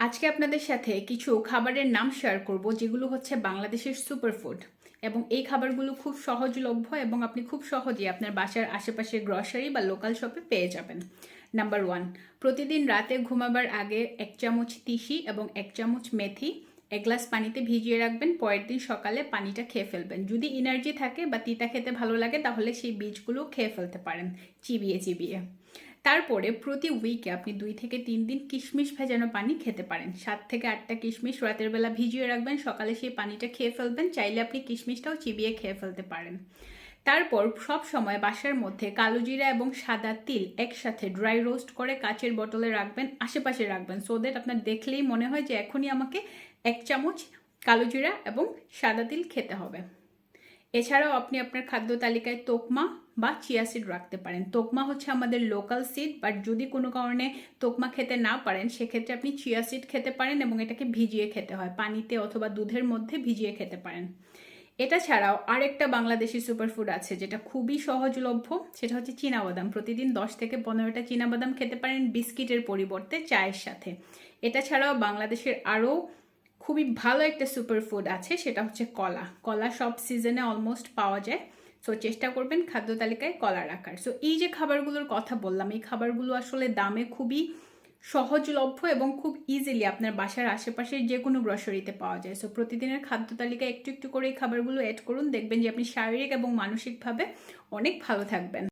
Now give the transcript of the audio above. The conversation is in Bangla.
আজকে আপনাদের সাথে কিছু খাবারের নাম শেয়ার করব যেগুলো হচ্ছে বাংলাদেশের সুপারফুড এবং এই খাবারগুলো খুব সহজলভ্য এবং আপনি খুব সহজেই আপনার বাসার আশেপাশের গ্রসারি বা লোকাল শপে পেয়ে যাবেন। নাম্বার 1, প্রতিদিন রাতে ঘুমাবার আগে 1 চামচ তিসি এবং 1 চামচ মেথি 1 গ্লাস পানিতে ভিজিয়ে রাখবেন। পরের দিন সকালে পানিটা খেয়ে ফেলবেন। যদি এনার্জি থাকে বা তিতা খেতে ভালো লাগে তাহলে সেই বীজগুলো খেয়ে ফেলতে পারেন চিবিয়ে চিবিয়ে। তারপরে প্রতি উইকে আপনি 2 থেকে 3 দিন কিশমিশ ভেজানো পানি খেতে পারেন। 7 থেকে 8টা কিশমিশ রাতের বেলা ভিজিয়ে রাখবেন, সকালে সেই পানিটা খেয়ে ফেলবেন। চাইলে আপনি কিশমিশটাও চিবিয়ে খেয়ে ফেলতে পারেন। তারপর সব সময় বাসার মধ্যে কালো জিরা এবং সাদা তিল একসাথে ড্রাই রোস্ট করে কাচের বোতলে রাখবেন, আশেপাশে রাখবেন, সো দ্যাট আপনার দেখলেই মনে হয় যে এখনই আমাকে 1 চামচ কালো জিরা এবং সাদা তিল খেতে হবে। এছাড়াও আপনি আপনার খাদ্য তালিকায় তোকমা বা চিয়া সিড রাখতে পারেন। তোকমা হচ্ছে আমাদের লোকাল সিড, বাট যদি কোনো কারণে তোকমা খেতে না পারেন সেক্ষেত্রে আপনি চিয়া সিড খেতে পারেন এবং এটাকে ভিজিয়ে খেতে হয়, পানিতে অথবা দুধের মধ্যে ভিজিয়ে খেতে পারেন। এটা ছাড়াও আরেকটা বাংলাদেশি সুপারফুড আছে যেটা খুবই সহজলভ্য, সেটা হচ্ছে চীনাবাদাম। প্রতিদিন 10 থেকে 15টা চীনাবাদাম খেতে পারেন বিস্কিটের পরিবর্তে চায়ের সাথে। এটা ছাড়াও বাংলাদেশের আরও খুবই ভালো একটা সুপারফুড আছে, সেটা হচ্ছে কলা। কলা সব সিজনে অলমোস্ট পাওয়া যায়, সো চেষ্টা করবেন খাদ্য তালিকায় কলা রাখার। সো এই যে খাবারগুলোর কথা বললাম, এই খাবারগুলো আসলে দামে খুবই সহজলভ্য এবং খুব ইজিলি আপনার বাসার আশেপাশের যে কোনো গ্রসারিতে পাওয়া যায়। সো প্রতিদিনের খাদ্য তালিকায় একটু একটু করে এই খাবারগুলো অ্যাড করুন, দেখবেন যে আপনি শারীরিক এবং মানসিকভাবে অনেক ভালো থাকবেন।